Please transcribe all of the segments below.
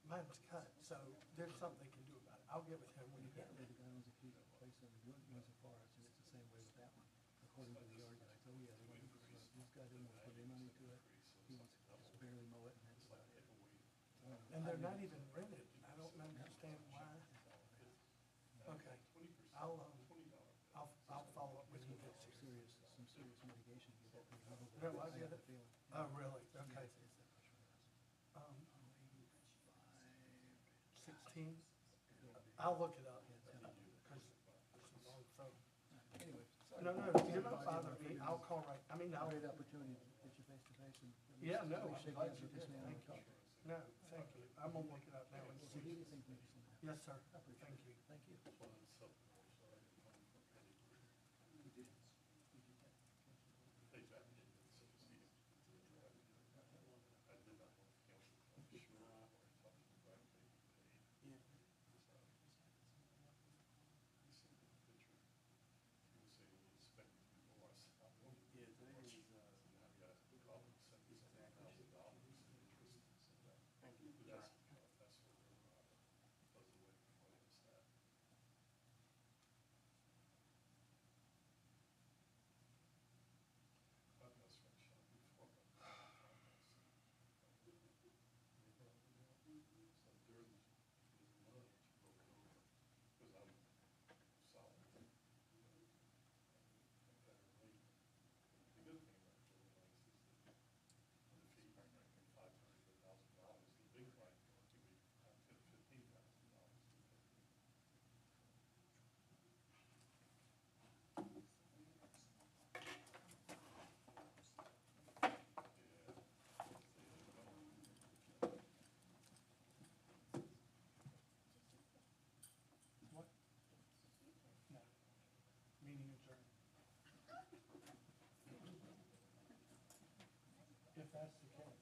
mine's cut, so there's something they can do about it. I'll get with him when he gets The guy owns a key place over Windsor Forest, and it's the same way with that one. According to the argument, I said, oh yeah, this guy didn't want to put any money to it. He wants to just barely mow it, and that's about it. and they're not even rented. I don't understand why. Okay, I'll follow up when he gets here. Some serious mitigation to get that thing moved. No, I get it. Oh, really? Okay. Um, 16? I'll look it up, because it's a long phone. Anyway, No, you're not bothering me. I'll call right, I mean, I'll, great opportunity to get you face to face and. yeah, no, I'm shake glad hands you with this did. man. Thank you. No, thank you. I'm gonna look it up now and If you see. need anything, please let me know. Yes, sir. I appreciate Thank it. you. Thank you. What? No. Meeting adjourned. If that's the case.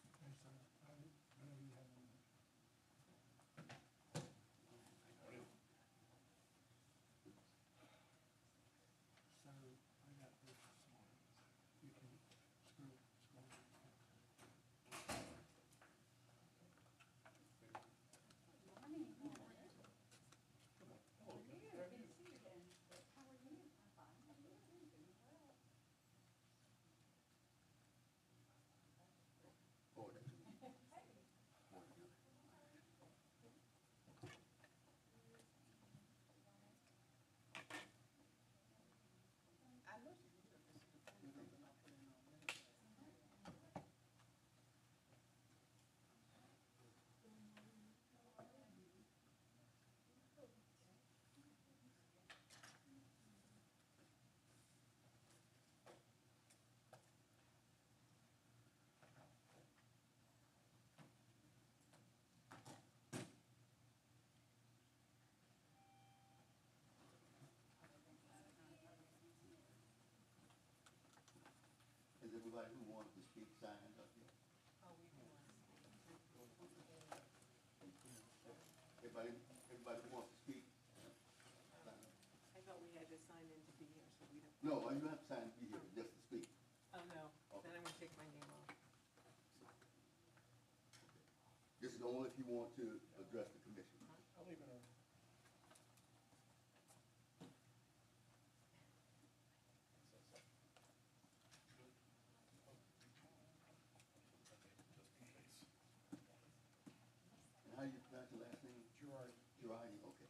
Okay, so I know you have one. So I got this morning. You can scroll. Is everybody who wanted to speak signed up here? Everybody who wants to speak, No, you don't have to sign to be here, just to speak. Oh, no, then I'm gonna take my name off. This is only if you want to address the commission. I'll leave it on. And how do you pronounce your last name? Gerard. Girardi, okay.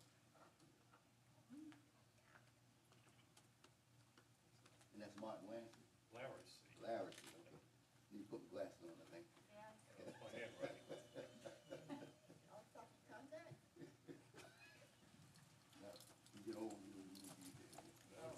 And that's Martin Lansing? Larry, Larry, okay. Need to put my glasses on, I think. that's my handwriting. Now, you get old, you need to be there.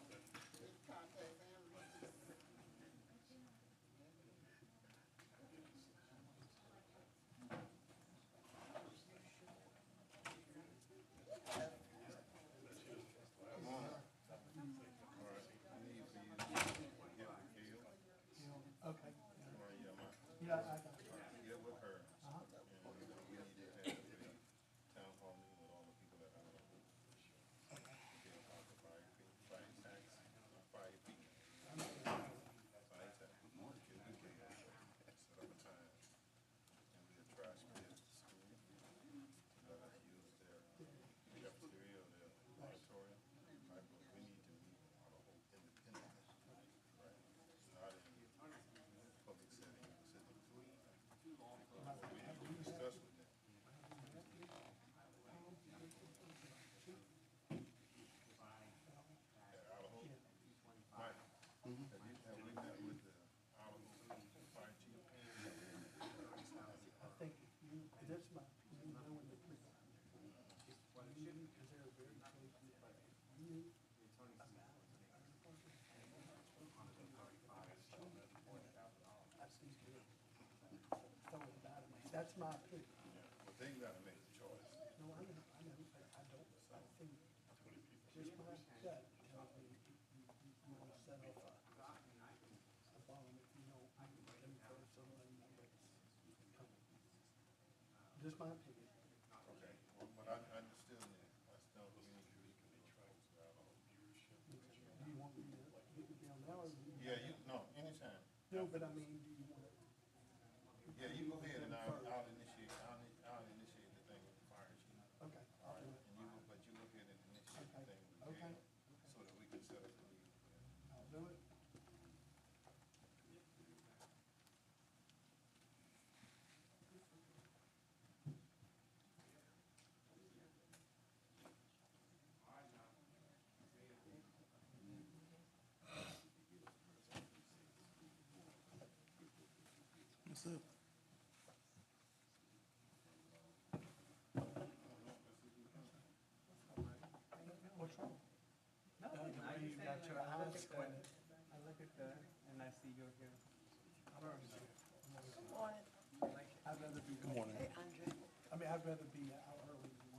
Okay. Yeah, I got it. Get with her, Uh-huh. and we need to have a town hall meeting with all the people that are on the board. Get about the fire tax, fire fee, fire tax. Get with them, set up a time, and we have trash pits at the school, to let us use their cafeteria or their auditorium. We need to meet on a whole independent, right? Not in public setting, we discuss with them. At Idaho, Mike, have we met with the Idaho fire chief? I think if you, that's my, you know, in the police. Because they're very close to it. You, that's these good. Throw it about me. That's my opinion. But they gotta make the choice. No, I don't, I think, just my gut tells me you want to set off a bomb if you don't, them first, some of them numbers coming. Just my opinion. Okay, well, but I understood that, I still, we need to be close to Idaho. Do you want me to get with them now or? Yeah, you, no, anytime. No, but I mean, do you want? Yeah, you go ahead and I'll First. initiate, I'll initiate the thing with the fire chief. Okay, All I'll right, do it. and you, but you go ahead and initiate the Okay, thing with okay, Gail, so that we can set up the meeting. I'll do it. What's up? What's wrong? No, I you just got said, your like, eyes I squinted. I look at that and I see you're here. I'm already there. I'd rather be. Good morning. I mean, I'd rather be out early than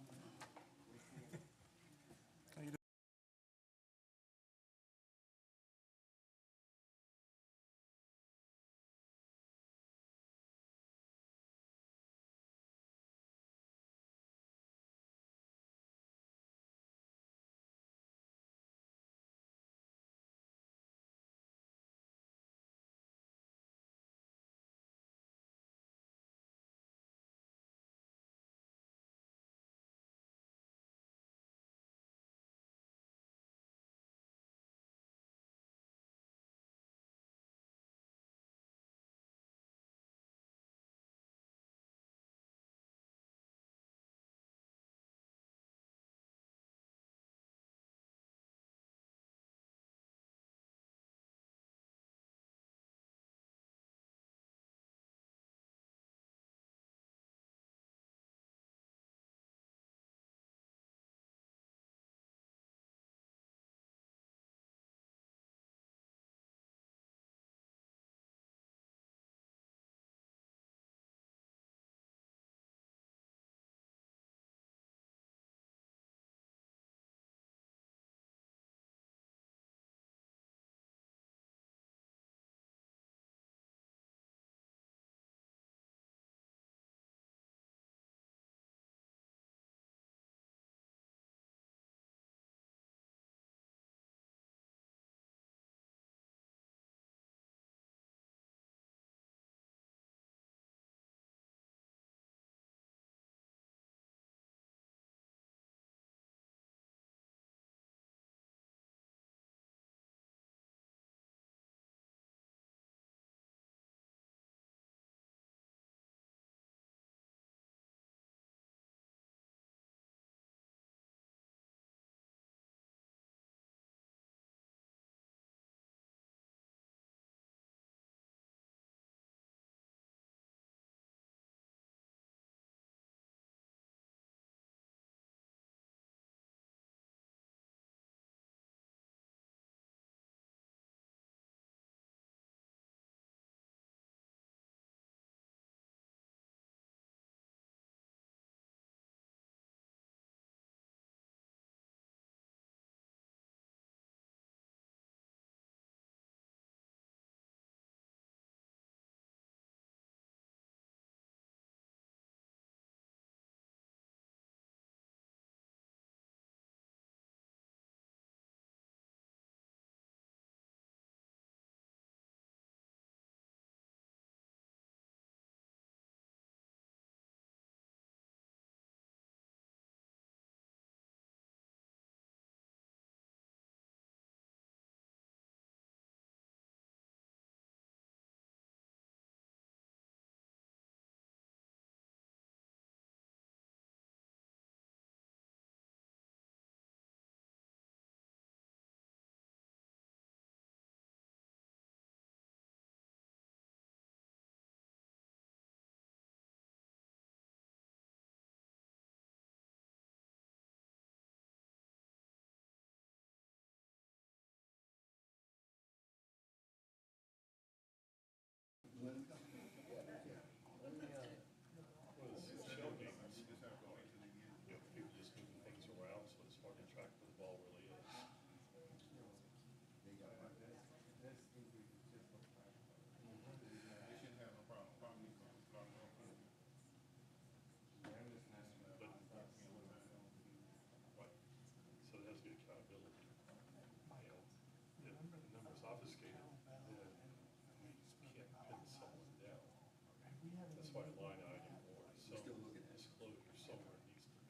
That's why line item or We're still looking at it. disclosure somewhere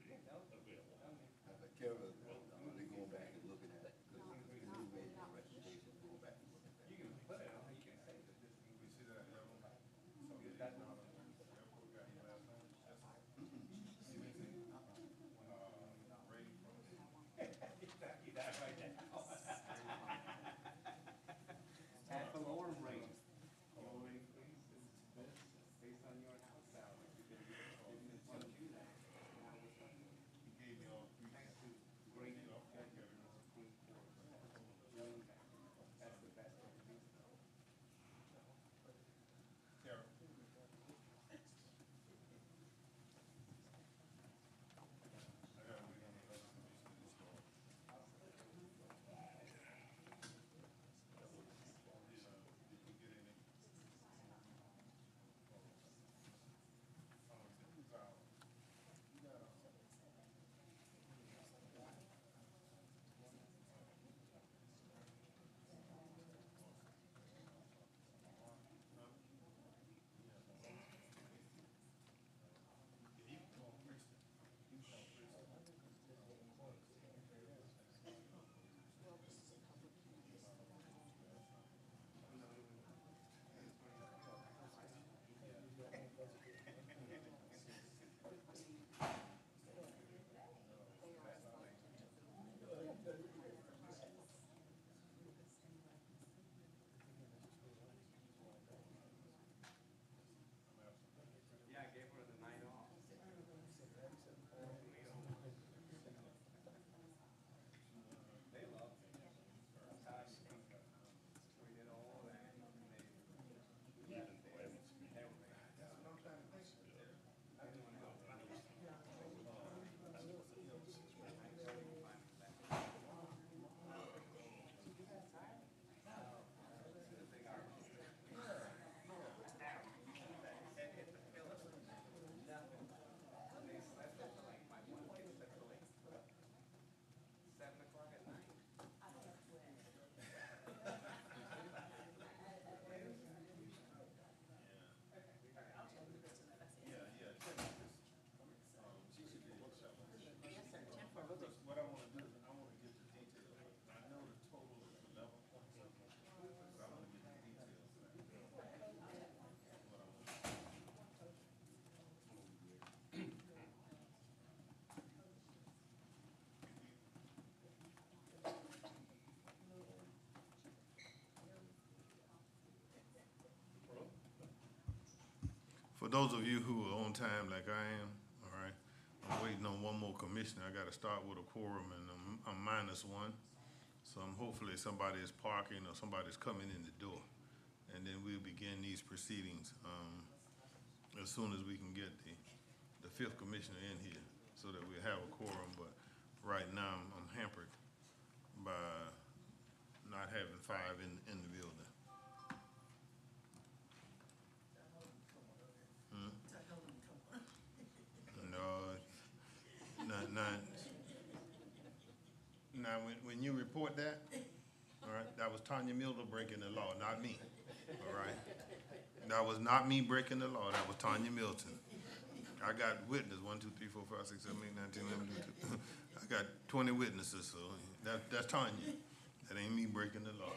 needs to be available. But Kara, they going back and looking at it, because we made a recommendation, going back and looking at that. We see that level, so that now the airport got hit last night, that's, rating from. At the lower rate, lower rate, please, is this, based on your house value, because you didn't tell you that. He gave me all three. Thanks to great judges in the Supreme Court, ruling that, that's the best way to do it. Kara. I gotta wait on the rest of these to just go. Did you get any? Yeah, I gave her the night off. They love me. That's how I speak. We did all that, and they, they slept until like, my one kid slept till like 7 o'clock at night. She should be a workshop. Because what I wanna do is, I wanna get the details, I know the total is 11, but I wanna get the details. What I want. For those of you who are on time like I am, all right, I'm waiting on one more commissioner. I gotta start with a quorum and I'm -1. So hopefully somebody is parking or somebody's coming in the door. And then we'll begin these proceedings, as soon as we can get the fifth commissioner in here so that we'll have a quorum. But right now I'm hampered by not having 5 in the building. Now, when you report that, all right, that was Tanya Miller breaking the law, not me, all right? That was not me breaking the law, that was Tanya Milton. I got witness, 1, 2, 3, 4, 5, 6, 7, 8, 9, 10, 11, 12. I got 20 witnesses, so that's Tanya. That ain't me breaking the law.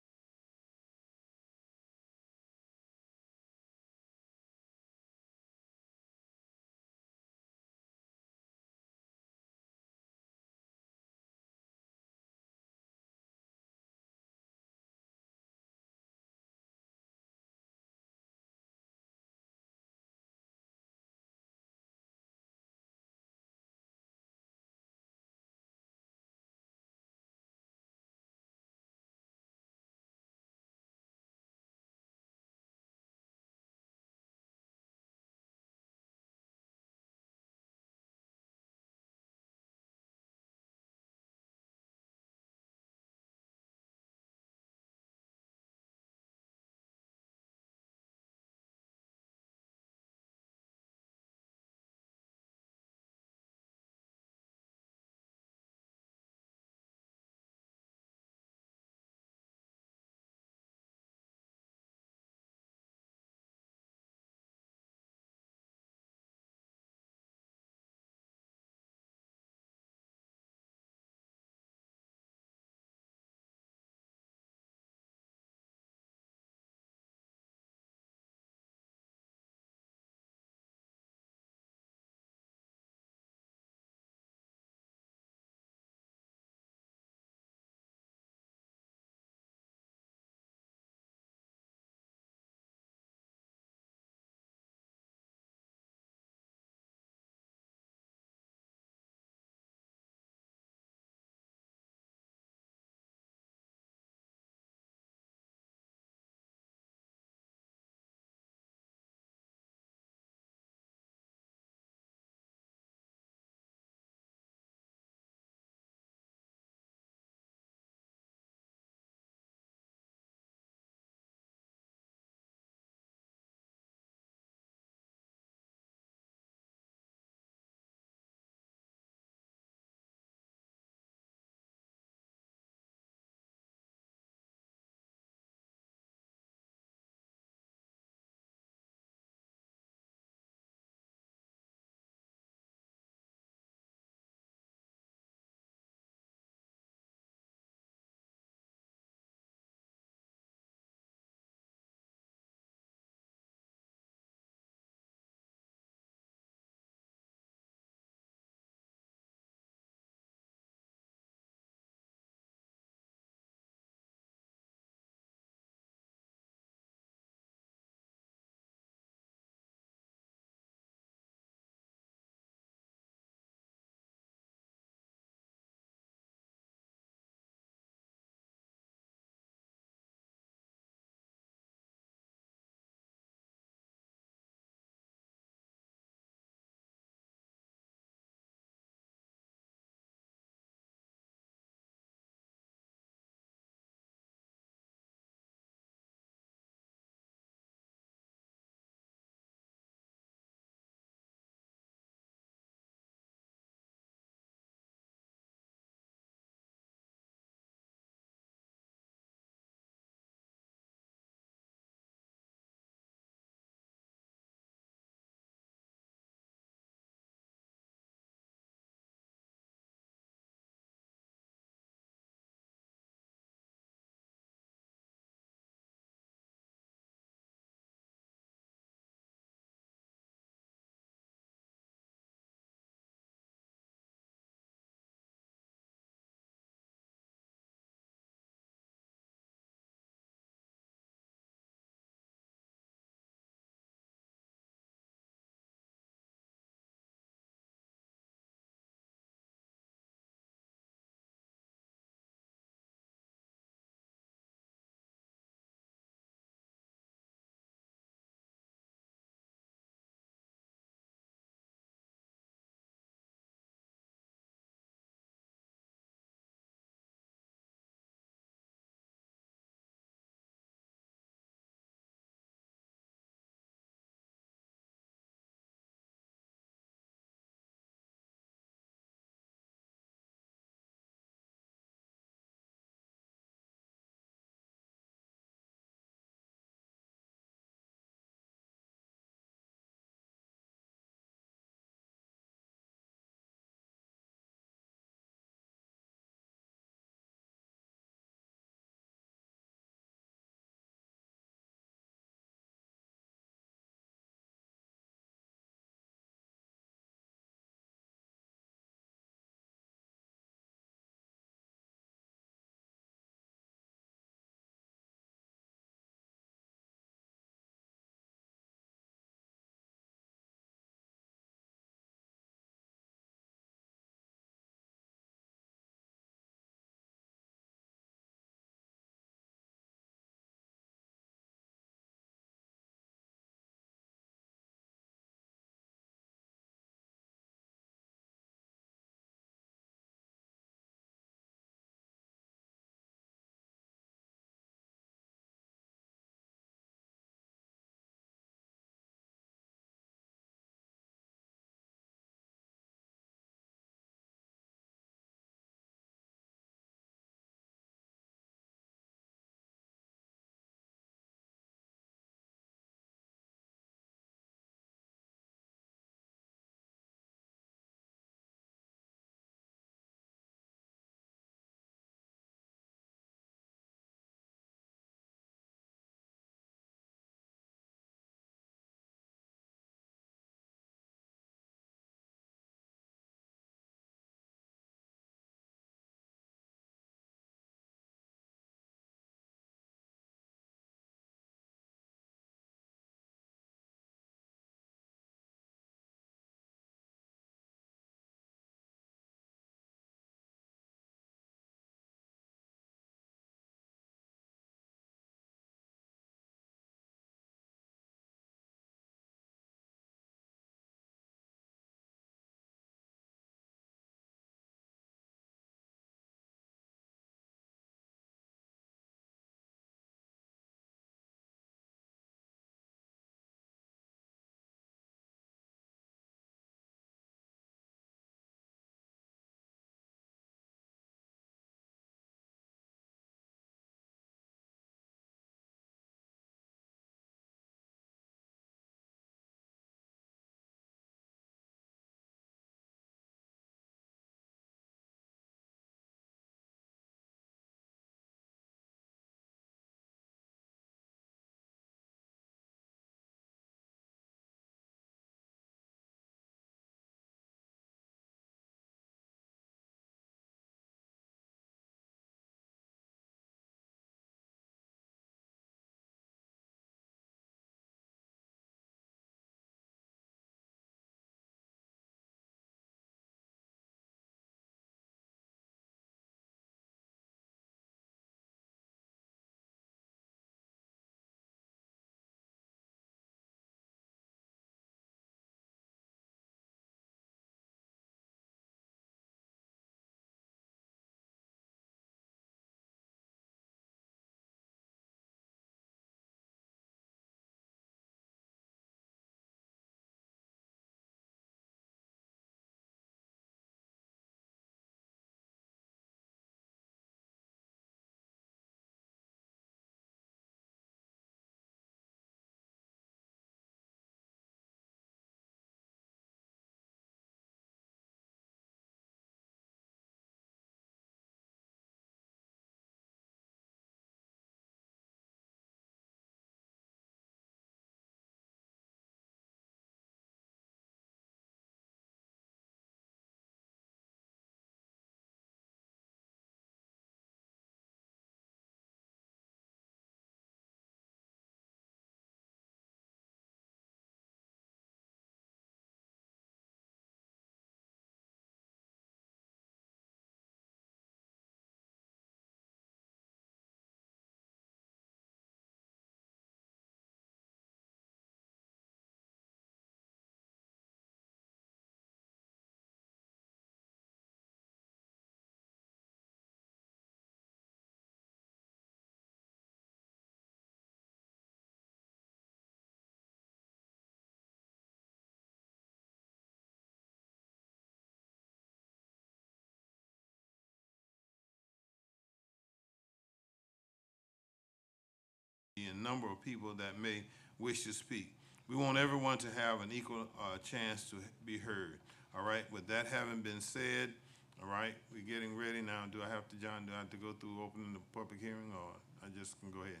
and number of people that may wish to speak. We want everyone to have an equal chance to be heard. All right, with that having been said, all right, we're getting ready now. Do I have to, John, do I have to go through opening the public hearing, or I just can go ahead?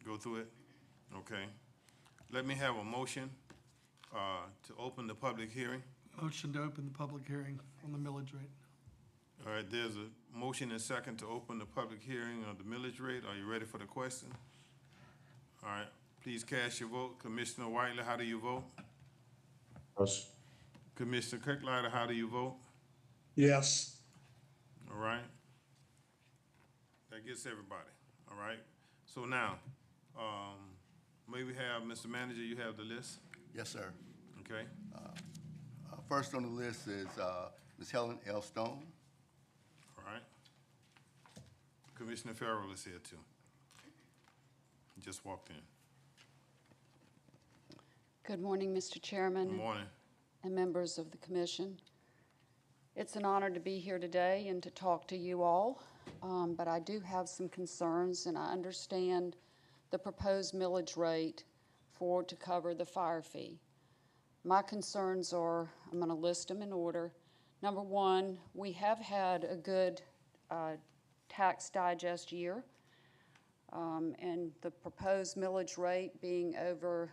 Go through it? Okay. Let me have a motion to open the public hearing. Motion to open the public hearing on the millage rate. All right, there's a motion and second to open the public hearing on the millage rate. Are you ready for the question? All right, please cast your vote. Commissioner Whiteley, how do you vote? Yes. Commissioner Kirklider, how do you vote? Yes. All right. That gets everybody, all right? So now, may we have, Mr. Manager, you have the list, Yes, sir. okay? First on the list is Ms. Helen L. Stone. All right. Commissioner Farrell is here too. He just walked in. Good morning, Mr. Chairman. Good morning. And members of the commission. It's an honor to be here today and to talk to you all, but I do have some concerns, and I understand the proposed millage rate to cover the fire fee. My concerns are, I'm going to list them in order. Number one, we have had a good tax digest year, and the proposed millage rate being over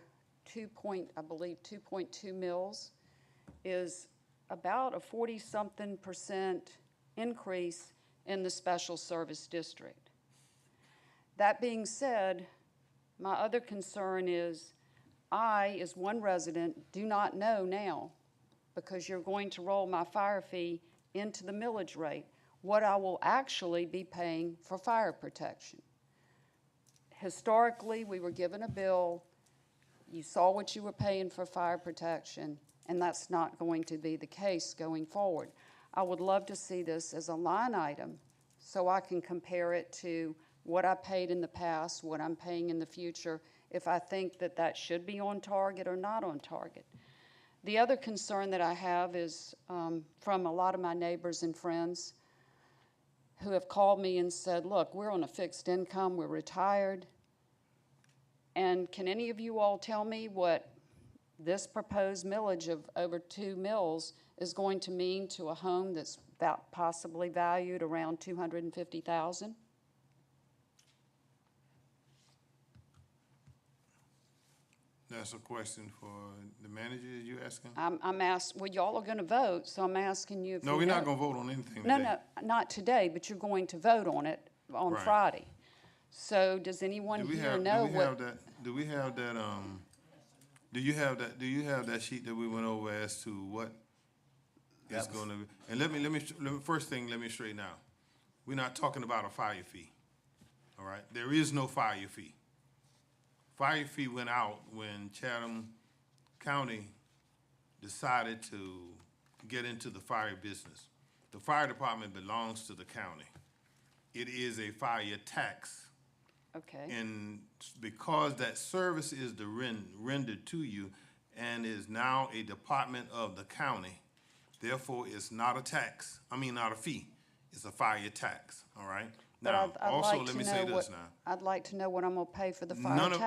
2.2 mils is about a 40-something% increase in the special service district. That being said, my other concern is I, as one resident, do not know now, because you're going to roll my fire fee into the millage rate, what I will actually be paying for fire protection. Historically, we were given a bill, you saw what you were paying for fire protection, and that's not going to be the case going forward. I would love to see this as a line item so I can compare it to what I paid in the past, what I'm paying in the future, if I think that that should be on target or not on target. The other concern that I have is from a lot of my neighbors and friends who have called me and said, look, we're on a fixed income, we're retired, and can any of you all tell me what this proposed millage of over 2 mils is going to mean to a home that's possibly valued around $250,000? That's a question for the manager, you asking? I'm asked, well, y'all are going to vote, so I'm asking you if No, you we're know. not gonna vote on anything No, today. no, not today, but you're going to vote on it on Right. Friday. So does anyone here know what? Do you have that sheet that we went over as to what is gonna, and let me first thing, let me straighten out. We're not talking about a fire fee, all right? There is no fire fee. Fire fee went out when Chatham County decided to get into the fire business. The fire department belongs to the county. It is a fire tax. Okay. And because that service is rendered to you and is now a department of the county, therefore it's not a tax, not a fee, it's a fire tax, all right? But Now, I'd also, like let to me know say what- this now. I'd like to know what I'm gonna pay for the fire tax.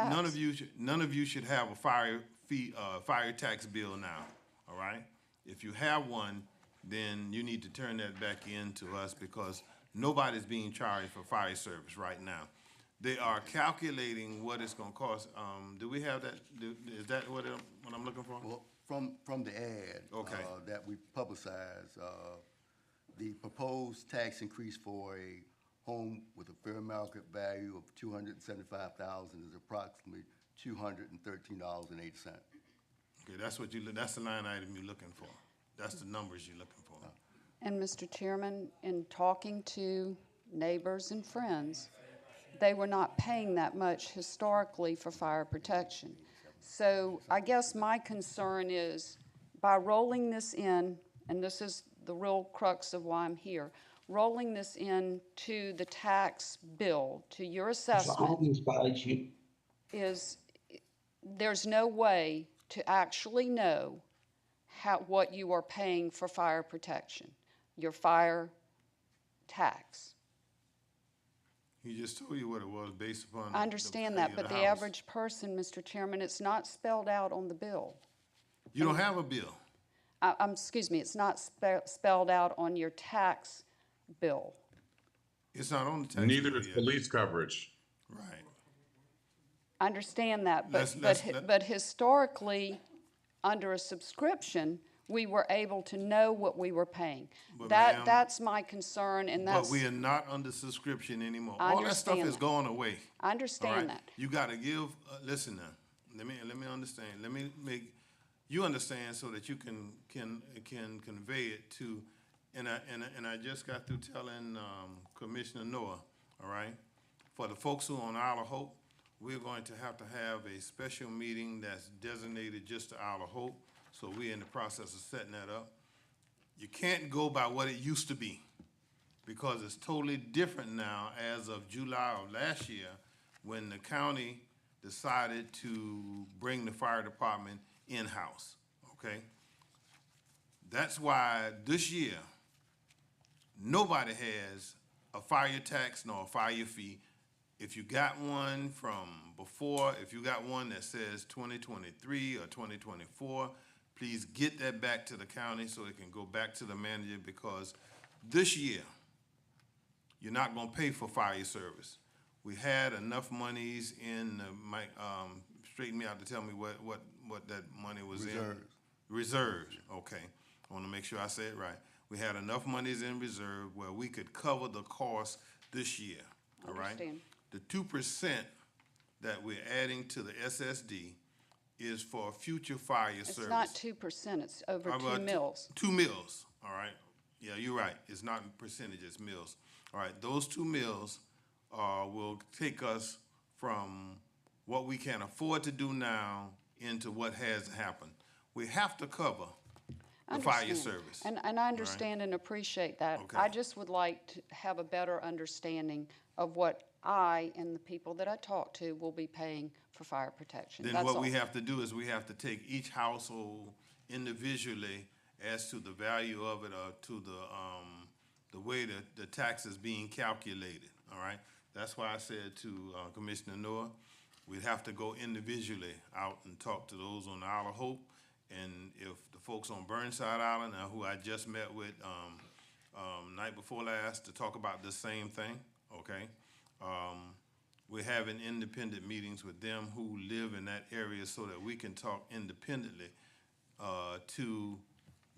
None of you should have a fire fee, fire tax bill now, all right? If you have one, then you need to turn that back in to us because nobody's being charged for fire service right now. They are calculating what it's gonna cost. Do we have that? Is that what I'm looking for? Well, from the ad Okay. that we publicized, the proposed tax increase for a home with a fair market value of $275,000 is approximately $213.08. Okay, that's the line item you're looking for. That's the numbers you're looking for. And Mr. Chairman, in talking to neighbors and friends, they were not paying that much historically for fire protection. So I guess my concern is by rolling this in, and this is the real crux of why I'm here, rolling this in to the tax bill, to your assessment, is there's no way to actually know what you are paying for fire protection, your fire tax. He just told you what it was based upon. I understand that, but the average person, Mr. Chairman, it's not spelled out on the bill. You don't have a bill. Excuse me, it's not spelled out on your tax bill. It's not on the tax. Neither bill is yet. police coverage. Right. I understand that, Let's- but historically, under a subscription, we were able to know what we were paying. But ma'am- That's my concern, and But that's, we are not under subscription anymore. I All that stuff understand is that. going away. I All understand right? that. You gotta give, listen now, let me understand, let me make, you understand so that you can convey it to, and I just got through telling, Commissioner Noah, all right? For the folks who are on Isle of Hope, we're going to have a special meeting that's designated just to Isle of Hope, so we're in the process of setting that up. You can't go by what it used to be, because it's totally different now as of July of last year, when the county decided to bring the fire department in-house, okay? That's why this year, nobody has a fire tax nor a fire fee. If you got one from before, if you got one that says 2023 or 2024, please get that back to the county so it can go back to the manager, because this year, you're not gonna pay for fire service. We had enough monies in, straighten me out to tell me what that money was in. Reserves. Reserves, okay. I wanna make sure I say it right. We had enough monies in reserve where we could cover the cost this year, all right? Understand. The 2% that we're adding to the SSD is for future fire service. It's not 2%, it's over How 2 about mills. 2 mills, all right? Yeah, you're right. It's not percentage, it's mills. All right, those 2 mills will take us from what we can afford to do now into what has happened. We have to cover the fire Understand. service. And I understand and appreciate that. Okay. I just would like to have a better understanding of what I and the people that I talk to will be paying for fire protection. Then That's what all. we have to do is we have to take each household individually as to the value of it, or to the way that the tax is being calculated, all right? That's why I said to Commissioner Noah, we'd have to go individually out and talk to those on the Isle of Hope. And if the folks on Burnside Island, who I just met with night before last to talk about the same thing, okay? We're having independent meetings with them who live in that area so that we can talk independently to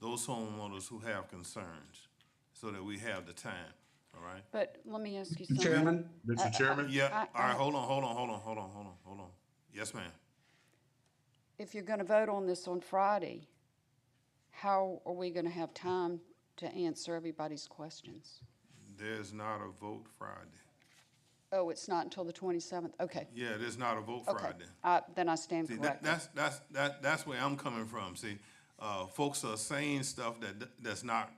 those homeowners who have concerns, so that we have the time, all right? But let me ask you Mr. something. Chairman? Mr. Chairman? Yeah, all right, hold on. Yes, ma'am. If you're gonna vote on this on Friday, how are we gonna have time to answer everybody's questions? There's not a vote Friday. Oh, it's not until the 27th? Okay, Yeah, there's not a vote okay. Friday. Then I stand See, corrected. that's where I'm coming from. See, folks are saying stuff that's not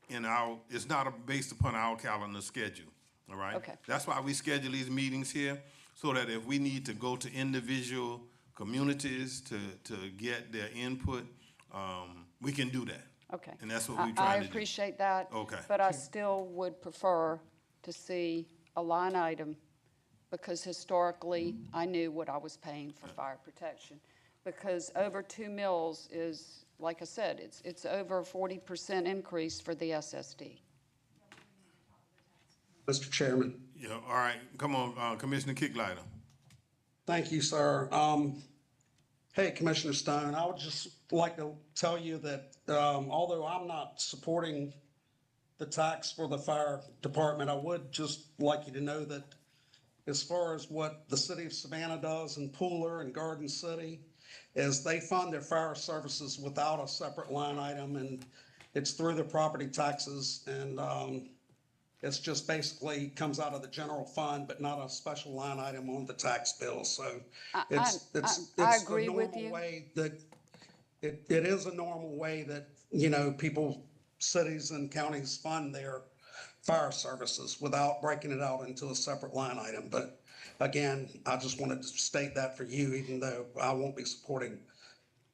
in our, it's not based upon our calendar schedule, all right? Okay. That's why we schedule these meetings here, so that if we need to go to individual communities to get their input, we can do that. Okay. And that's what we're I trying to do. appreciate that. Okay. But I still would prefer to see a line item, because historically, I knew what I was paying for fire protection. Because over 2 mills is, like I said, it's over a 40% increase for the SSD. Mr. Chairman? Yeah, all right, come on, Commissioner Kicklighter. Thank you, sir. Hey, Commissioner Stone, I would just like to tell you that although I'm not supporting the tax for the fire department, I would just like you to know that as far as what the city of Savannah does and Pooler and Garden City, is they fund their fire services without a separate line item, and it's through their property taxes, and it's just basically comes out of the general fund, but not a special line item on the tax bill. So it's I the agree with normal you. way that it is a normal way that, you know, people, cities and counties fund their fire services without breaking it out into a separate line item. But again, I just wanted to state that for you, even though I won't be supporting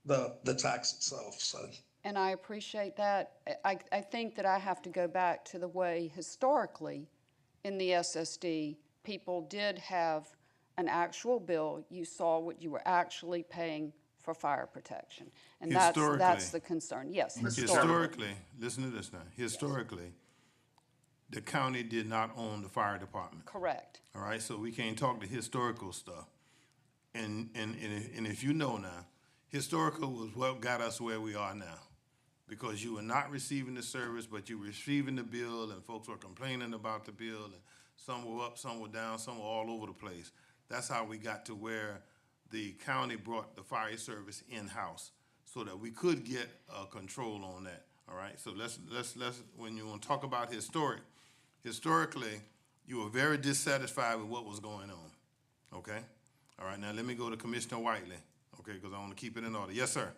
the tax itself, so. And I appreciate that. I think that I have to go back to the way historically in the SSD people did have an actual bill, you saw what you were actually paying for fire protection. And that's Historically. the concern, yes, historically. Historically, listen to this now, historically, the county did not own the fire department. Correct. All right, so we can't talk the historical stuff. And if you know now, historical was what got us where we are now. Because you were not receiving the service, but you were receiving the bill, and folks were complaining about the bill, and some were up, some were down, some were all over the place. That's how we got to where the county brought the fire service in-house, so that we could get control on that, all right? So let's, when you want to talk about historically, you were very dissatisfied with what was going on, okay? All right, now let me go to Commissioner Whiteley, okay, because I want to keep it in order. Yes, sir.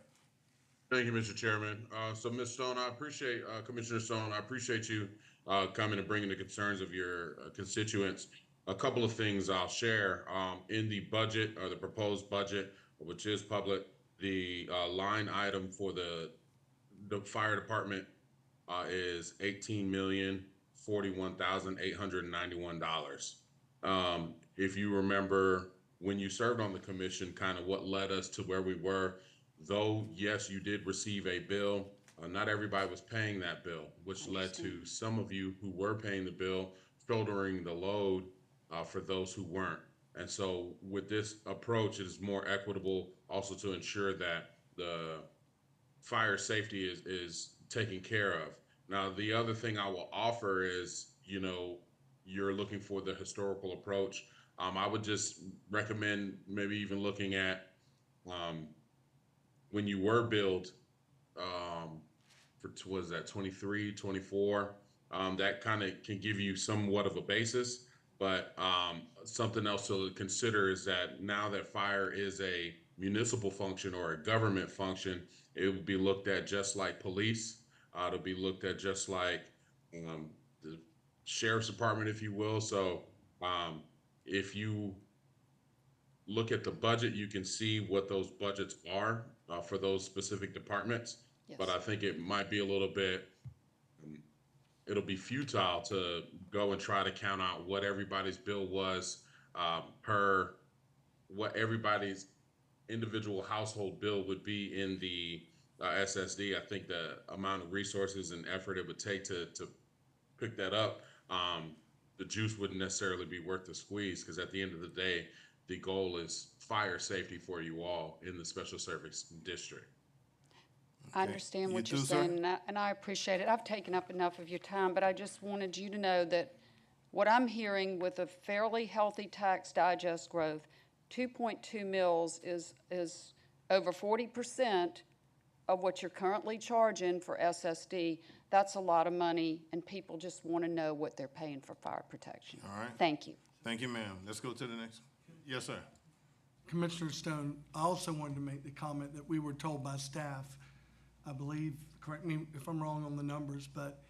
Thank you, Mr. Chairman. So, Ms. Stone, I appreciate, Commissioner Stone, I appreciate you coming and bringing the concerns of your constituents. A couple of things I'll share. In the budget, or the proposed budget, which is public, the line item for the fire department is $18,041,891. If you remember, when you served on the commission, kind of what led us to where we were, though, yes, you did receive a bill, not everybody was paying that bill, which led to some of you who were paying the bill shouldering the load for those who weren't. And so with this approach, it is more equitable also to ensure that the fire safety is taken care of. Now, the other thing I will offer is, you know, you're looking for the historical approach. I would just recommend maybe even looking at when you were billed for, was that 23, 24, that kind of can give you somewhat of a basis. But something else to consider is that now that fire is a municipal function or a government function, it will be looked at just like police. It'll be looked at just like the sheriff's department, if you will. So if you look at the budget, you can see what those budgets are for those specific departments. Yes. But I think it might be a little bit, it'll be futile to go and try to count out what everybody's bill was per what everybody's individual household bill would be in the SSD. I think the amount of resources and effort it would take to pick that up, the juice wouldn't necessarily be worth the squeeze, because at the end of the day, the goal is fire safety for you all in the special service district. I understand You what you're too, sir? saying, and I appreciate it. I've taken up enough of your time, but I just wanted you to know that what I'm hearing with a fairly healthy tax digest growth, 2.2 mils is over 40% of what you're currently charging for SSD. That's a lot of money, and people just want to know what they're paying for fire protection. All right. Thank you. Thank you, ma'am. Let's go to the next. Yes, sir. Commissioner Stone, I also wanted to make the comment that we were told by staff, I believe, correct me if I'm wrong on the numbers, but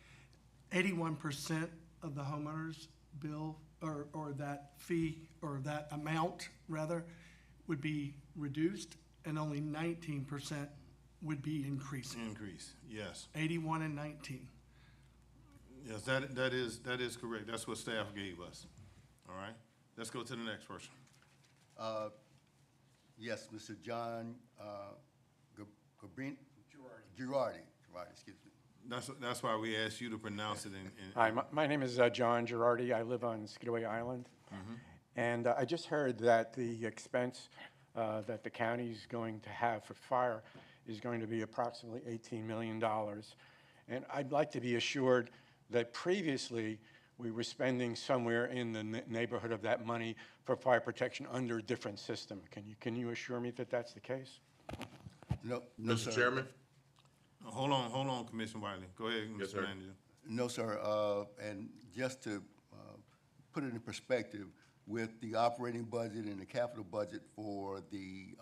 81% of the homeowners bill or that fee or that amount rather would be reduced, and only 19% would be increasing. Increase, yes. 81 and 19. Yes, that is correct. That's what staff gave us. All right. Let's go to the next person. Yes, Mr. John Girardi, excuse me. That's why we asked you to pronounce it in. Hi, my name is John Girardi. I live on Skidaway Island. And I just heard that the expense that the county's going to have for fire is going to be approximately $18 million. And I'd like to be assured that previously we were spending somewhere in the neighborhood of that money for fire protection under a different system. Can you assure me that that's the case? No, Mr. Chairman? Hold on, Commissioner Wiley. Go ahead, Yes, Mr. sir. Manager. No, sir. And just to put it in perspective, with the operating budget and the capital budget for the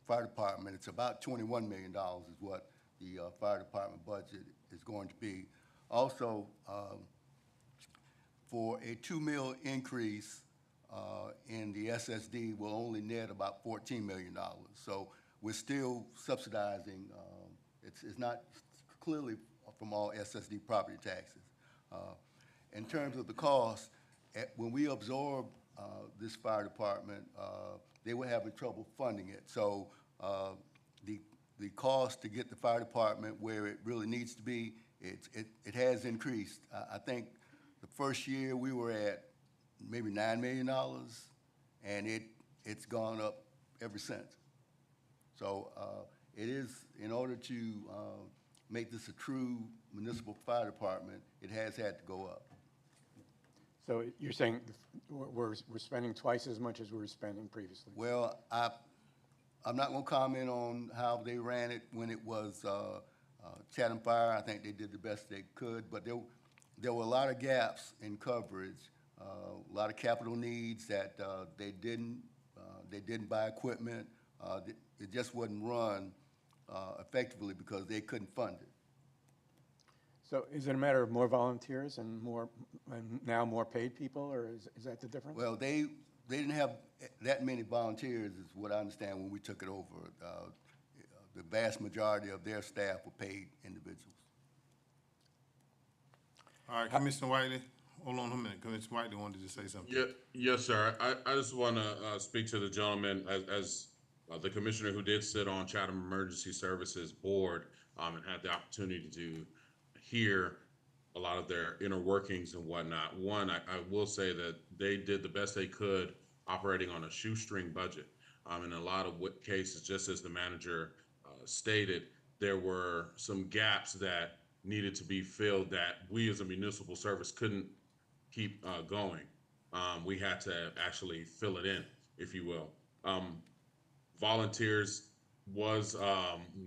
fire department, it's about $21 million is what the fire department budget is going to be. Also, for a 2 mil increase in the SSD will only net about $14 million. So we're still subsidizing, it's not clearly from all SSD property taxes. In terms of the cost, when we absorb this fire department, they were having trouble funding it. So the cost to get the fire department where it really needs to be, it has increased. I think the first year we were at maybe $9 million, and it's gone up ever since. So it is, in order to make this a true municipal fire department, it has had to go up. So you're saying we're spending twice as much as we were spending previously? Well, I'm not gonna comment on how they ran it when it was Chatham Fire. I think they did the best they could, but there were a lot of gaps in coverage, a lot of capital needs that they didn't buy equipment. It just wasn't run effectively because they couldn't fund it. So is it a matter of more volunteers and now more paid people, or is that the difference? Well, they didn't have that many volunteers, is what I understand when we took it over. The vast majority of their staff were paid individuals. All right, Commissioner Whiteley, hold on a minute. Commissioner Whiteley wanted to say something. Yes, sir. I just want to speak to the gentleman as the commissioner who did sit on Chatham Emergency Services Board and had the opportunity to hear a lot of their inner workings and whatnot. One, I will say that they did the best they could operating on a shoestring budget. In a lot of cases, just as the manager stated, there were some gaps that needed to be filled that we as a municipal service couldn't keep going. We had to actually fill it in, if you will. Volunteers was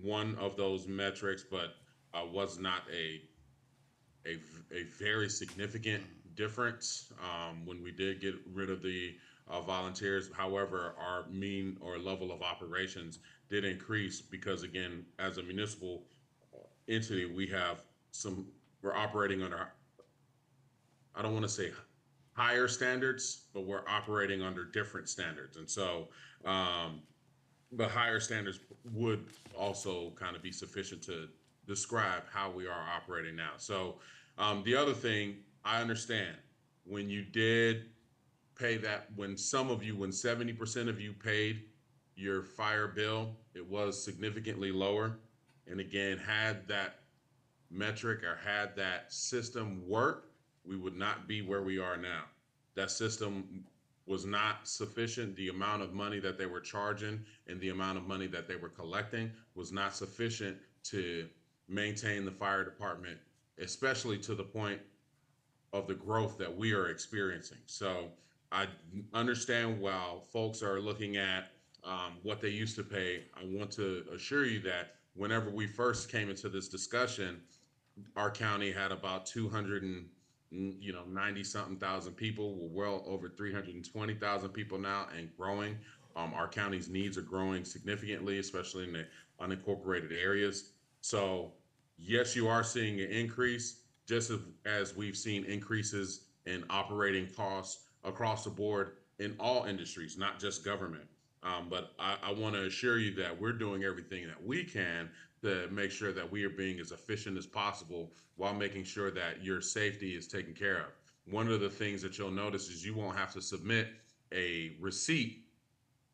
one of those metrics, but was not a very significant difference when we did get rid of the volunteers. However, our mean or level of operations did increase because, again, as a municipal entity, we're operating under, I don't want to say higher standards, but we're operating under different standards. And so the higher standards would also kind of be sufficient to describe how we are operating now. So the other thing, I understand when you did pay that, when 70% of you paid your fire bill, it was significantly lower. And again, had that metric or had that system work, we would not be where we are now. That system was not sufficient. The amount of money that they were charging and the amount of money that they were collecting was not sufficient to maintain the fire department, especially to the point of the growth that we are experiencing. So I understand while folks are looking at what they used to pay, I want to assure you that whenever we first came into this discussion, our county had about 290-something thousand people. We're well over 320,000 people now and growing. Our county's needs are growing significantly, especially in the unincorporated areas. So yes, you are seeing an increase, just as we've seen increases in operating costs across the board in all industries, not just government. But I want to assure you that we're doing everything that we can to make sure that we are being as efficient as possible while making sure that your safety is taken care of. One of the things that you'll notice is you won't have to submit a receipt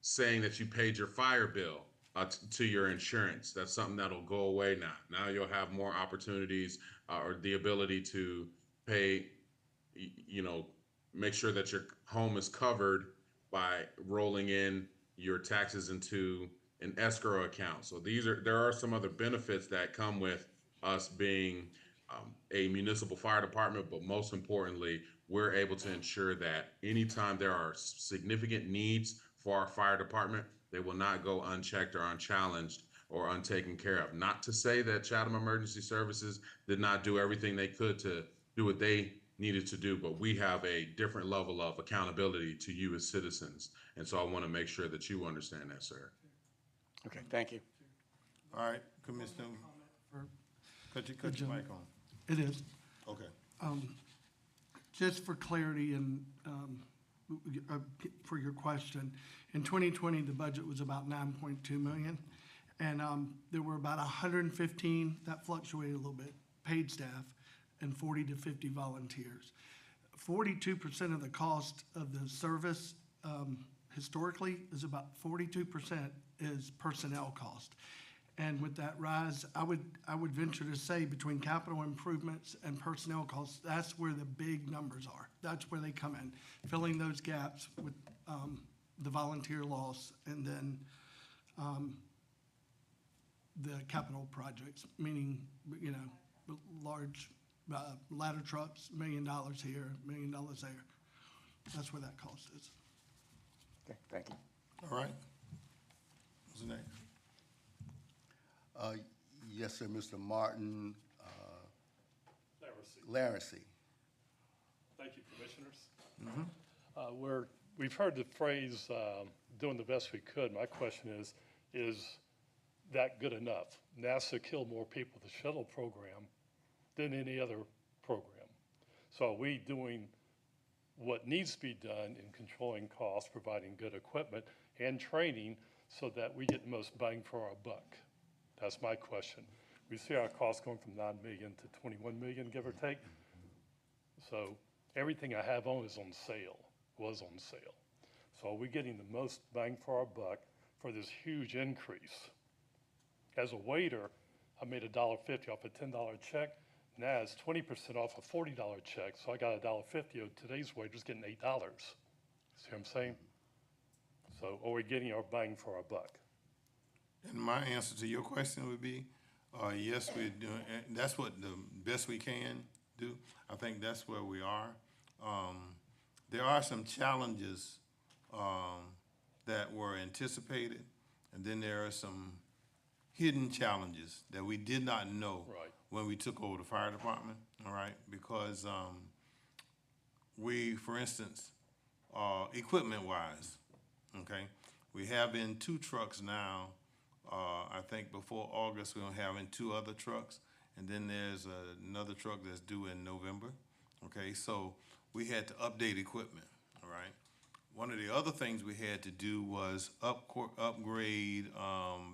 saying that you paid your fire bill to your insurance. That's something that'll go away now. Now you'll have more opportunities or the ability to pay, make sure that your home is covered by rolling in your taxes into an escrow account. So there are some other benefits that come with us being a municipal fire department, but most importantly, we're able to ensure that anytime there are significant needs for our fire department, they will not go unchecked or unchallenged or untaken care of. Not to say that Chatham Emergency Services did not do everything they could to do what they needed to do, but we have a different level of accountability to you as citizens. And so I want to make sure that you understand that, sir. Okay, thank you. All right, Commissioner, cut your mic on. It is. Okay. Just for clarity and for your question, in 2020, the budget was about 9.2 million. And there were about 115, that fluctuated a little bit, paid staff, and 40 to 50 volunteers. 42% of the cost of the service, historically, is about 42% is personnel cost. And with that rise, I would venture to say between capital improvements and personnel costs, that's where the big numbers are. That's where they come in, filling those gaps with, the volunteer loss and then, the capital projects, meaning, large, ladder trucks, $1 million here, $1 million there. That's where that cost is. Okay, thank you. All right. What's the name? Yes, sir, Mr. Martin, Laracy. Thank you, Commissioners. We've heard the phrase, doing the best we could. My question is that good enough? NASA killed more people with the shuttle program than any other program. So are we doing what needs to be done in controlling costs, providing good equipment and training so that we get the most bang for our buck? That's my question. We see our costs going from 9 million to 21 million, give or take. So everything I have on is on sale, was on sale. So are we getting the most bang for our buck for this huge increase? As a waiter, I made $1.50 off a $10 check. Now it's 20% off a $40 check, so I got $1.50. Today's waiter's getting $8. See what I'm saying? So are we getting our bang for our buck? And my answer to your question would be, yes, we're doing, that's what the best we can do. I think that's where we are. There are some challenges that were anticipated, and then there are some hidden challenges that we did not know when we took over the fire department, all right? Because we, for instance, equipment-wise, okay, we have in 2 trucks now. I think before August, we're gonna have in 2 other trucks, and then there's another truck that's due in November, okay? So we had to update equipment, all right? One of the other things we had to do was upgrade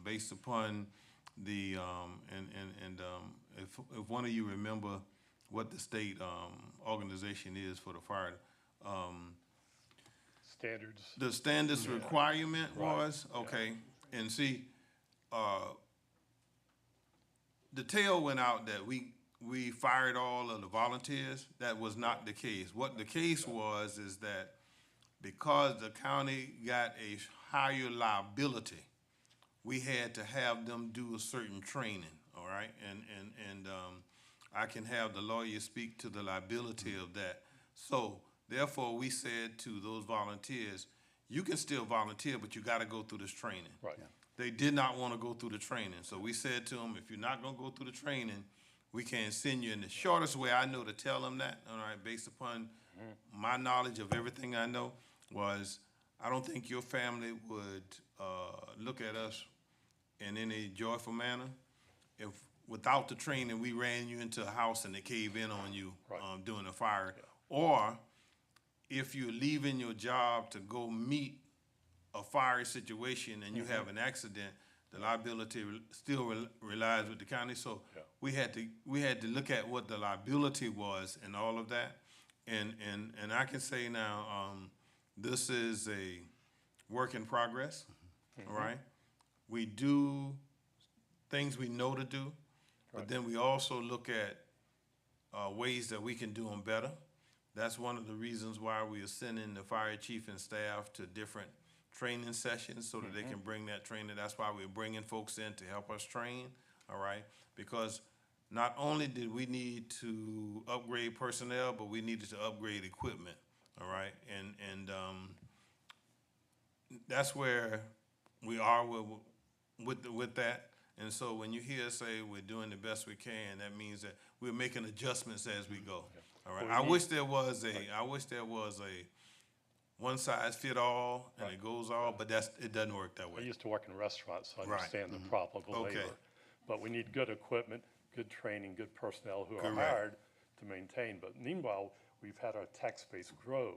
based upon the, if one of you remember what the state organization is for the fire, Standards. the standards requirement was, okay, and see, the tale went out that we fired all of the volunteers. That was not the case. What the case was is that because the county got a higher liability, we had to have them do a certain training, all right? And I can have the lawyer speak to the liability of that. So therefore, we said to those volunteers, you can still volunteer, but you gotta go through this training. Right. Yeah. They did not wanna go through the training. So we said to them, if you're not gonna go through the training, we can send you in the shortest way I know to tell them that, all right, based upon my knowledge of everything I know, was I don't think your family would look at us in any joyful manner if without the training we ran you into a house and they cave in on you during a fire. Yeah. Or if you're leaving your job to go meet a fire situation and you have an accident, the liability still relies with the county. So we had to look at what the liability was and all of that. And I can say now, this is a work in progress, all right? We do things we know to do, but then we also look at ways that we can do them better. That's one of the reasons why we are sending the fire chief and staff to different training sessions so that they can bring that training. That's why we're bringing folks in to help us train, all right? Because not only did we need to upgrade personnel, but we needed to upgrade equipment, all right? And that's where we are with that. And so when you hear us say we're doing the best we can, that means that we're making adjustments as we go. All right. I wish there was a one size fit all and it goes all, but it doesn't work that way. I used to work in restaurants, so I understand the problem of labor. But we need good equipment, good training, good personnel who are hired to maintain. But meanwhile, we've had our tax base grow.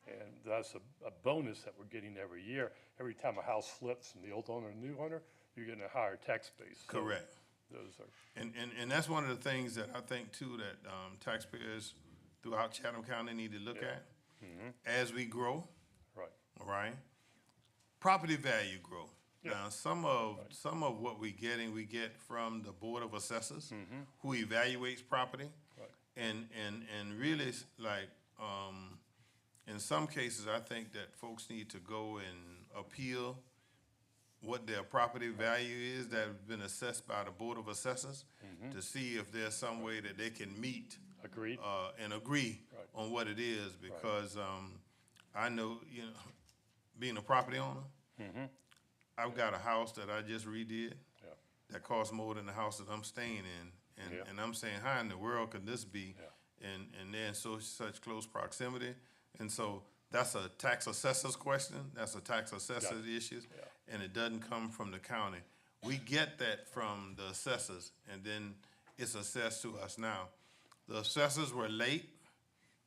And that's a bonus that we're getting every year. Every time a house flips from the old owner to the new owner, you're getting a higher tax base. So those are. And that's one of the things that I think too that taxpayers throughout Chatham County need to look Yeah. at. As we grow, Right. all right? Property value grow. Yeah. Now, some of what we get from the Board of Assessors, who evaluates property. Right. And really, like, in some cases, I think that folks need to go and appeal what their property value is that has been assessed by the Board of Assessors to see if there's some way that they can meet Agreed. and agree Right. on what it is, because I know, being a property owner, I've got a house that I just redid Yeah. that costs more than the house that I'm staying in, Yeah. and I'm saying, how in the world could this be? And they're in such close proximity, and so that's a tax assessor's question. That's a tax assessor's issue, and it doesn't come from the county. We get that from the assessors, and then it's assessed to us now. The assessors were late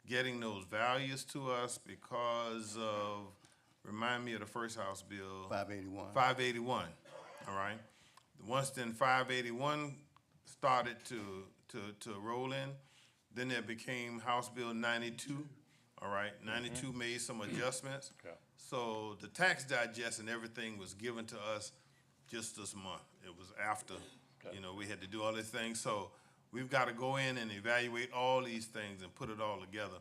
getting those values to us because of, remind me of the first House bill. 581. 581, all right? Once then 581 started to roll in, then there became House Bill 92, all right? 92 made some adjustments. Yeah. So the tax digest and everything was given to us just this month. It was after, we had to do all these things. So we've got to go in and evaluate all these things and put it all together.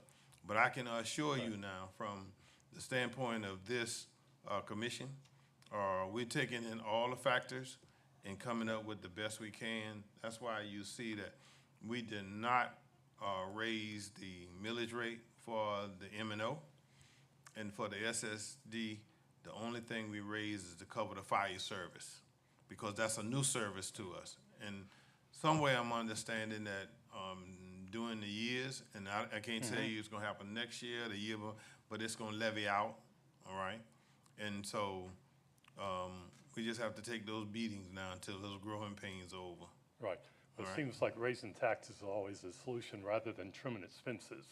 But I can assure you now, from the standpoint of this commission, we're taking in all the factors and coming up with the best we can. That's why you see that we did not raise the millage rate for the M&O. And for the SSD, the only thing we raised is to cover the fire service, because that's a new service to us. And some way I'm understanding that during the years, and I can't tell you it's gonna happen next year, the year, but it's gonna levy out, all right? And so we just have to take those beatings now until those growing pains are over. Right. But All it right. seems like raising taxes is always a solution rather than trimming expenses.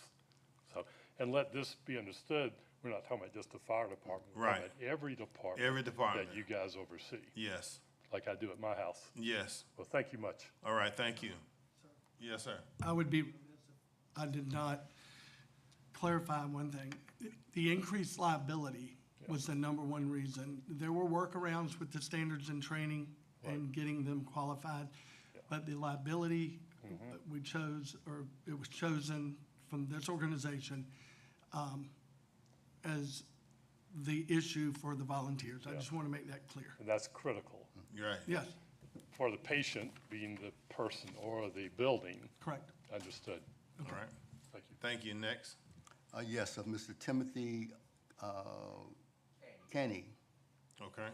So, and let this be understood, we're not talking about just the fire department. We're talking Right. about every department. Every department. That you guys oversee, Yes, like I do at my house. yes. Well, thank you much. All right, thank you. Yes, sir. I would be remiss if I did not clarify one thing. The increased liability was the number one reason. There were workarounds with the standards and training and getting them qualified, but the liability we chose, or it was chosen from this organization as the issue for the volunteers. I just want to make that clear. And that's critical You're right. Yes, for the patient being the person or the building. correct. All Understood. right. Thank you. Thank you. Next. Yes, Mr. Timothy Kenny. Okay.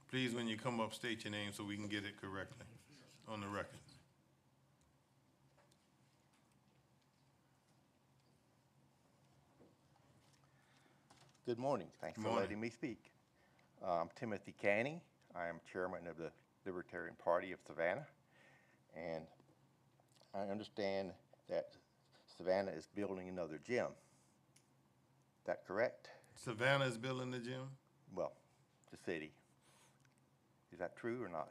Please, when you come up, state your name so we can get it correctly on the record. Good morning. Thanks for Morning. letting me speak. I'm Timothy Canny. I am chairman of the Libertarian Party of Savannah. And I understand that Savannah is building another gym. Is that correct? Savannah is building the gym? Well, the city. Is that true or not?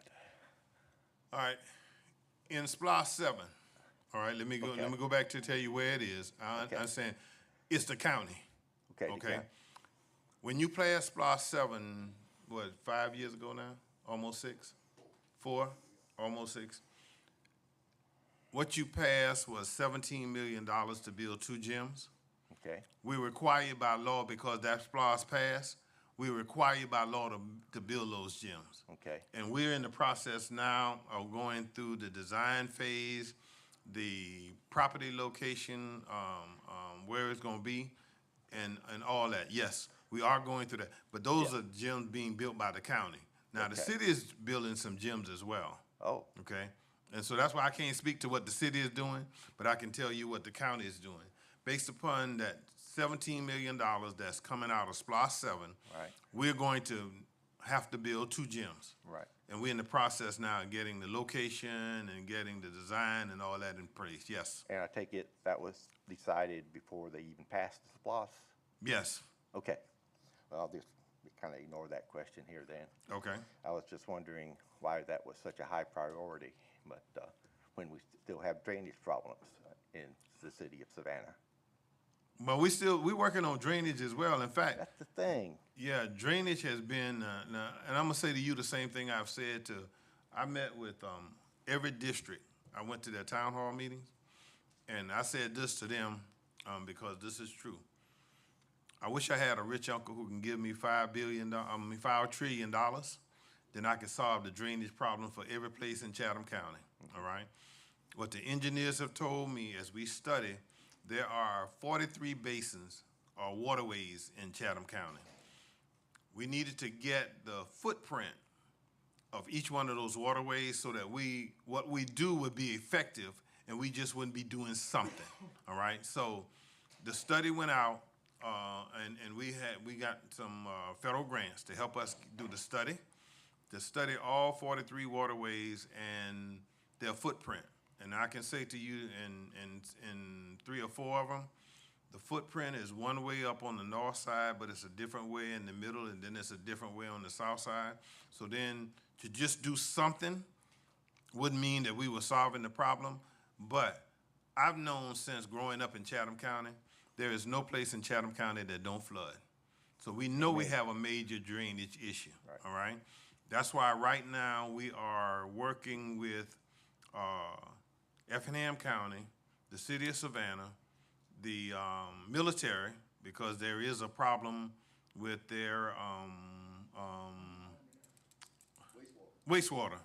All right. In SPLOST 7, all right, let me go back to tell you where it is. I'm saying it's the county. Okay. Okay. When you passed SPLOST 7, what, 5 years ago now? Almost 6? 4? Almost 6. What you passed was $17 million to build 2 gyms. Okay. We required by law, because that SPLOST passed, we required by law to build those gyms. Okay. And we're in the process now of going through the design phase, the property location, where it's gonna be, and all that. Yes, we are going through that, but those are gyms being built by the county. Now, the city is building some gyms as well. Oh. Okay? And so that's why I can't speak to what the city is doing, but I can tell you what the county is doing. Based upon that $17 million that's coming out of SPLOST 7, Right. we're going to have to build 2 gyms. Right. And we're in the process now of getting the location and getting the design and all that in place. Yes. And I take it that was decided before they even passed the SPLOST? Yes. Okay. Well, I'll just kind of ignore that question here then. Okay. I was just wondering why that was such a high priority, but when we still have drainage problems in the city of Savannah. But we working on drainage as well. In fact, That's the thing. yeah, drainage has been, now, and I'm gonna say to you the same thing I've said to, I met with, every district. I went to their town hall meetings, and I said this to them, because this is true. I wish I had a rich uncle who can give me $5 trillion, then I could solve the drainage problem for every place in Chatham County, all right? What the engineers have told me as we study, there are 43 basins or waterways in Chatham County. We needed to get the footprint of each one of those waterways so that what we do would be effective and we just wouldn't be doing something, all right? So the study went out, and we got some federal grants to help us do the study, to study all 43 waterways and their footprint. And I can say to you in 3 or 4 of them, the footprint is one way up on the north side, but it's a different way in the middle, and then it's a different way on the south side. So then to just do something wouldn't mean that we were solving the problem. But I've known since growing up in Chatham County, there is no place in Chatham County that don't flood. So we know we have a major drainage issue, all right? That's why right now we are working with Effingham County, the city of Savannah, the military, because there is a problem with their wastewater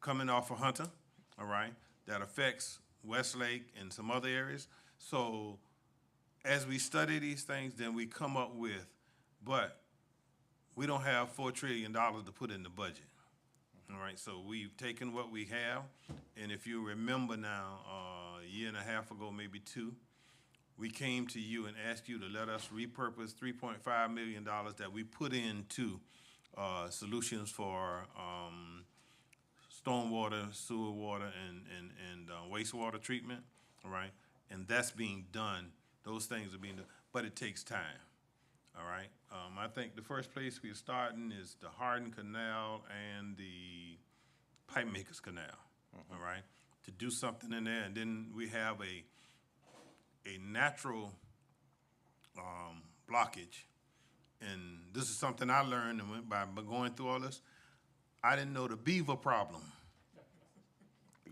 coming off of Hunter, all right, that affects Westlake and some other areas. So as we study these things, then we come up with, but we don't have $4 trillion to put in the budget. All right, so we've taken what we have, and if you remember now, a year and a half ago, maybe 2, we came to you and asked you to let us repurpose $3.5 million that we put into solutions for stormwater, sewer water, and wastewater treatment, all right? And that's being done. Those things are being done, but it takes time, all right? I think the first place we're starting is the Hardin Canal and the Pipe Makers Canal, all right? To do something in there, and then we have a natural blockage. And this is something I learned by going through all this. I didn't know the beaver problem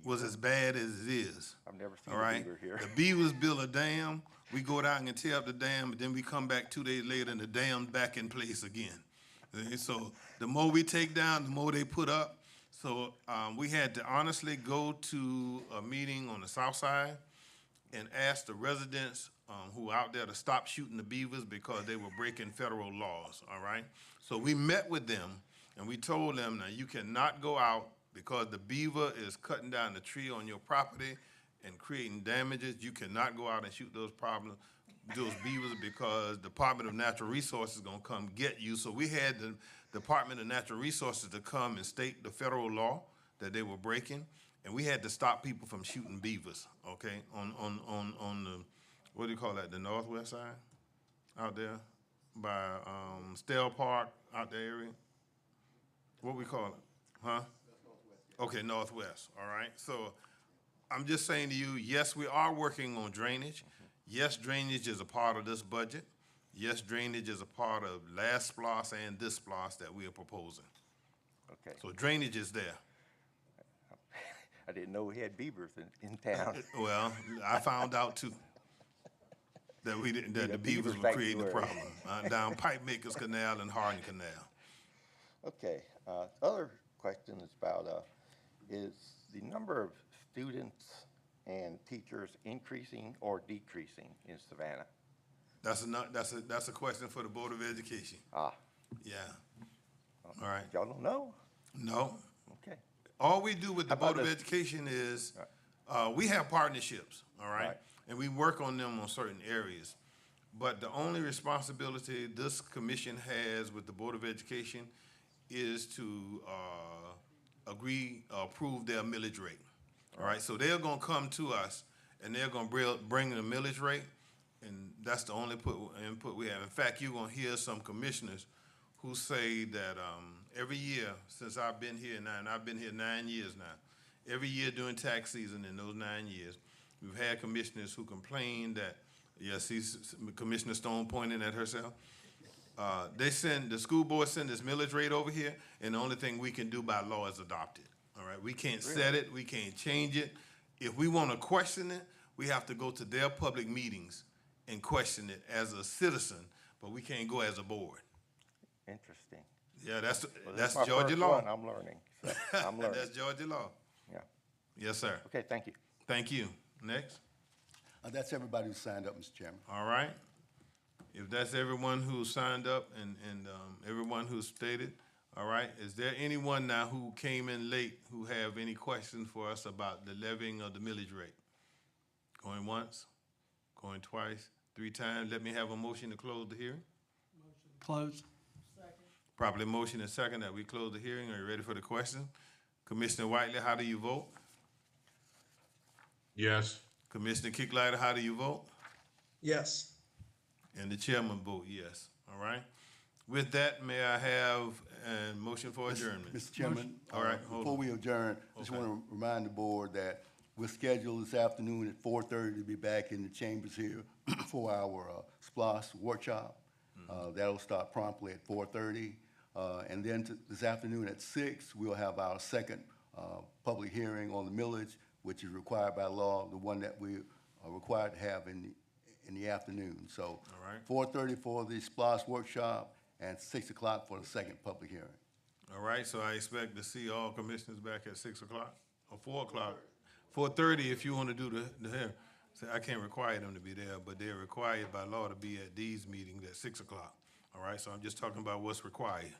was as bad as it is. I've never seen all a right? beaver here. The beavers build a dam. We go down and tear up the dam, and then we come back 2 days later and the dam's back in place again. And so the more we take down, the more they put up. So we had to honestly go to a meeting on the south side and ask the residents who were out there to stop shooting the beavers because they were breaking federal laws, all right? So we met with them, and we told them, now you cannot go out because the beaver is cutting down the tree on your property and creating damages. You cannot go out and shoot those beavers because Department of Natural Resources is gonna come get you. So we had the Department of Natural Resources to come and state the federal law that they were breaking, and we had to stop people from shooting beavers, okay, on the, what do you call that, the northwest side out there by Stell Park, out the area? What we call it, huh? Okay, northwest, all right? So I'm just saying to you, yes, we are working on drainage. Yes, drainage is a part of this budget. Yes, drainage is a part of last SPLOST and this SPLOST that we are proposing. Okay. So drainage is there. I didn't know we had beavers in town. Well, I found out too, that the beavers were creating the problem down Pipe Makers Canal and Hardin Canal. Okay, other question is about, is the number of students and teachers increasing or decreasing in Savannah? That's a question for the Board of Education. Ah. Yeah. All right. Y'all don't know? No. Okay. All we do with the Board of Education is, we have partnerships, all right? And we work on them on certain areas. But the only responsibility this commission has with the Board of Education is to approve their millage rate, all right? So they're gonna come to us and they're gonna bring the millage rate, and that's the only input we have. In fact, you're gonna hear some commissioners who say that every year since I've been here now, and I've been here 9 years now, every year during tax season in those 9 years, We've had commissioners who complained that, yes, Commissioner Stone pointing at herself. The school board send this millage rate over here, and the only thing we can do by law is adopt it. All right, we can't set it, we can't change it. If we want to question it, we have to go to their public meetings and question it as a citizen, but we can't go as a board. Interesting. Yeah, that's Well, this is my Georgia first law. one. I'm learning. So I'm learning. That's Georgia law. Yeah. Yes, sir. Okay, thank you. Thank you. Next. That's everybody who signed up, Mr. Chairman. All right. If that's everyone who signed up and everyone who stated, all right, is there anyone now who came in late who have any questions for us about the levying of the millage rate? Going once, going twice, 3 times. Let me have a motion to close the hearing. Close. Properly motion and second that we close the hearing. Are you ready for the question? Commissioner Whiteley, how do you vote? Yes. Commissioner Kicklighter, how do you vote? Yes. And the chairman vote yes. All right. With that, may I have a motion for adjournment? Mr. Chairman, All right, hold before on. we adjourn, I just Okay. want to remind the board that we're scheduled this afternoon at 4:30 to be back in the chambers here for our SPLOS workshop. That'll start promptly at 4:30. And then this afternoon at 6, we'll have our second public hearing on the millage, which is required by law, the one that we are required to have in the afternoon. So All right. 4:30 for the SPLOS workshop and 6 o'clock for the second public hearing. All right, so I expect to see all commissioners back at 6 o'clock or 4 o'clock. 4:30 if you want to do the hearing. So I can't require them to be there, but they're required by law to be at these meetings at 6 o'clock. All right, so I'm just talking about what's required.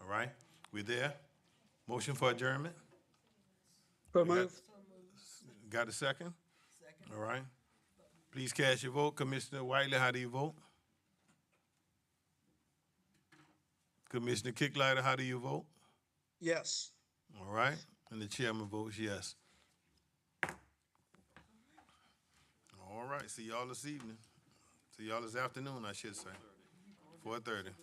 All right, we're there. Motion for adjournment. So moved. Got a second? Second. All right. Please cast your vote. Commissioner Whiteley, how do you vote? Commissioner Kicklighter, how do you vote? Yes. All right, and the chairman votes yes. All right, see y'all this evening. See y'all this afternoon, I should say. 4:30.